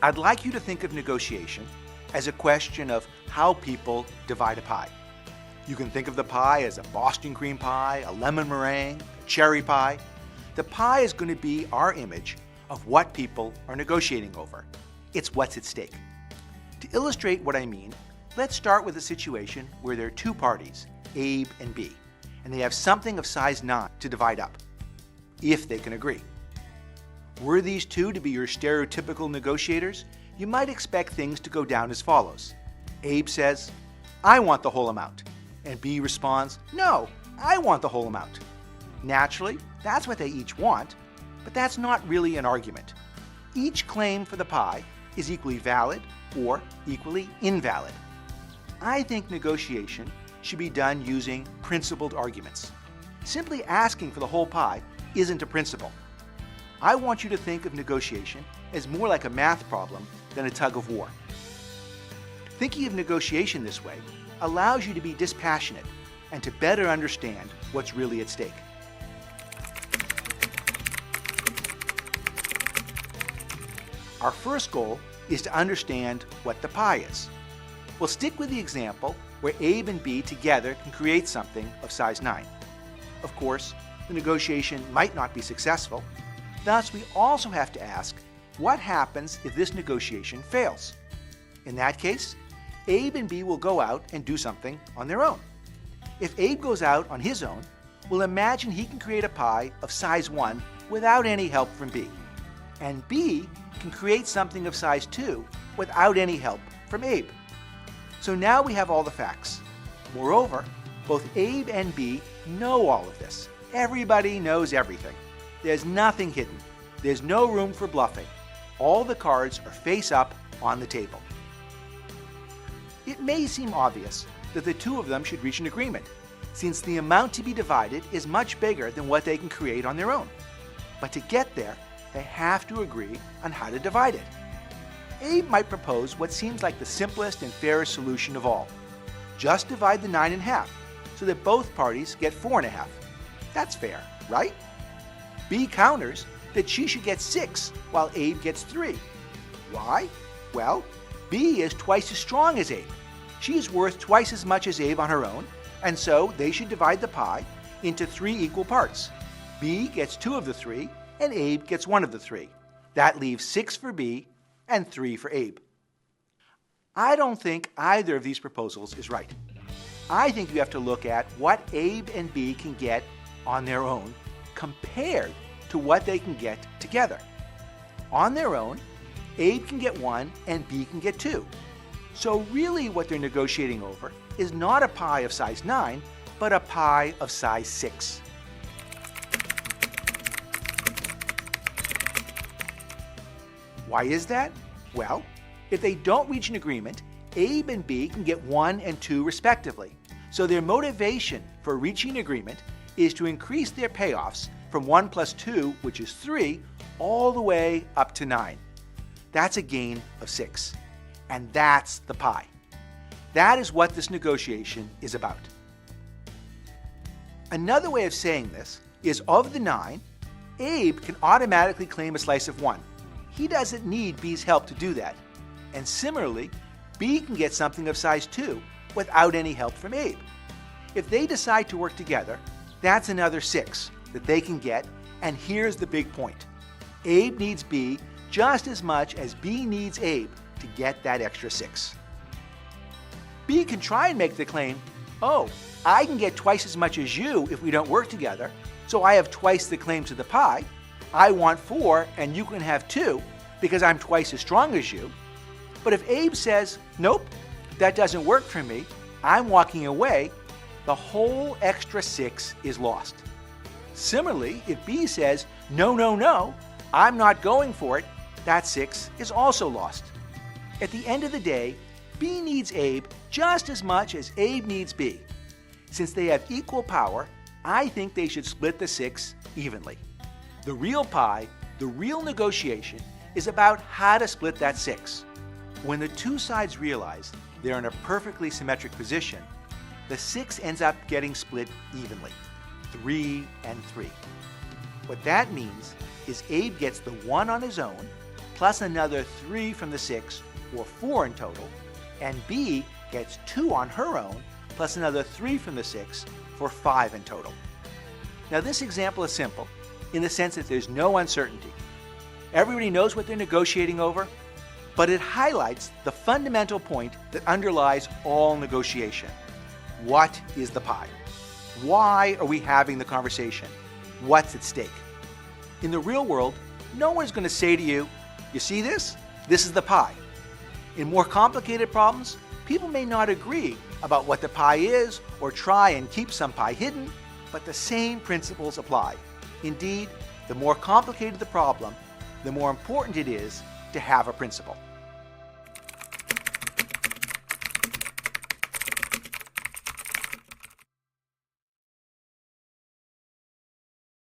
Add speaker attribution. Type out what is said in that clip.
Speaker 1: I'd like you to think of negotiation as a question of how people divide a pie. You can think of the pie as a Boston cream pie, a lemon meringue, a cherry pie. The pie is going to be our image of what people are negotiating over. It's what's at stake. To illustrate what I mean, let's start with a situation where there are two parties, Abe and B, and they have something of size 9 to divide up, if they can agree. Were these two to be your stereotypical negotiators, you might expect things to go down as follows. Abe says, "I want the whole amount," and B responds, "No, I want the whole amount." Naturally, that's what they each want, but that's not really an argument. Each claim for the pie is equally valid or equally invalid. I think negotiation should be done using principled arguments. Simply asking for the whole pie isn't a principle. I want you to think of negotiation as more like a math problem than a tug of war. Thinking of negotiation this way allows you to be dispassionate and to better understand what's really at stake. Our first goal is to understand what the pie is. We'll stick with the example where Abe and B together can create something of size 9. Of course, the negotiation might not be successful. Thus, we also have to ask, what happens if this negotiation fails? In that case, Abe and B will go out and do something on their own. If Abe goes out on his own, we'll imagine he can create a pie of size 1 without any help from B. And B can create something of size 2 without any help from Abe. So now we have all the facts. Moreover, both Abe and B know all of this. Everybody knows everything. There's nothing hidden. There's no room for bluffing. All the cards are face up on the table. It may seem obvious that the two of them should reach an agreement, since the amount to be divided is much bigger than what they can create on their own. But to get there, they have to agree on how to divide it. Abe might propose what seems like the simplest and fairest solution of all. Just divide the 9 in half, so that both parties get 4 1/2. That's fair, right? B counters that she should get 6 while Abe gets 3. Why? Well, B is twice as strong as Abe. She is worth twice as much as Abe on her own, and so they should divide the pie into 3 equal parts. B gets 2 of the 3, and Abe gets 1 of the 3. That leaves 6 for B and 3 for Abe. I don't think either of these proposals is right. I think you have to look at what Abe and B can get on their own compared to what they can get together. On their own, Abe can get 1 and B can get 2. So really what they're negotiating over is not a pie of size 9, but a pie of size 6. Why is that? Well, if they don't reach an agreement, Abe and B can get 1 and 2 respectively. So their motivation for reaching an agreement is to increase their payoffs from 1 plus 2, which is 3, all the way up to 9. That's a gain of 6. And that's the pie. That is what this negotiation is about. Another way of saying this is of the 9, Abe can automatically claim a slice of 1. He doesn't need B's help to do that. And similarly, B can get something of size 2 without any help from Abe. If they decide to work together, that's another 6 that they can get, and here's the big point. Abe needs B just as much as B needs Abe to get that extra 6. B can try and make the claim, "Oh, I can get twice as much as you if we don't work together, so I have twice the claim to the pie. I want 4 and you can have 2 because I'm twice as strong as you." But if Abe says, "Nope, that doesn't work for me, I'm walking away," the whole extra 6 is lost. Similarly, if B says, "No, no, no, I'm not going for it," that 6 is also lost. At the end of the day, B needs Abe just as much as Abe needs B. Since they have equal power, I think they should split the 6 evenly. The real pie, the real negotiation, is about how to split that 6. When the two sides realize they're in a perfectly symmetric position, the 6 ends up getting split evenly, 3 and 3. What that means is Abe gets the 1 on his own, plus another 3 from the 6, or 4 in total, and B gets 2 on her own, plus another 3 from the 6, for 5 in total. Now this example is simple, in the sense that there's no uncertainty. Everybody knows what they're negotiating over, but it highlights the fundamental point that underlies all negotiation. What is the pie? Why are we having the conversation? What's at stake? In the real world, no one's going to say to you, you see this? This is the pie. In more complicated problems, people may not agree about what the pie is or try and keep some pie hidden, but the same principles apply. Indeed, the more complicated the problem, the more important it is to have a principle.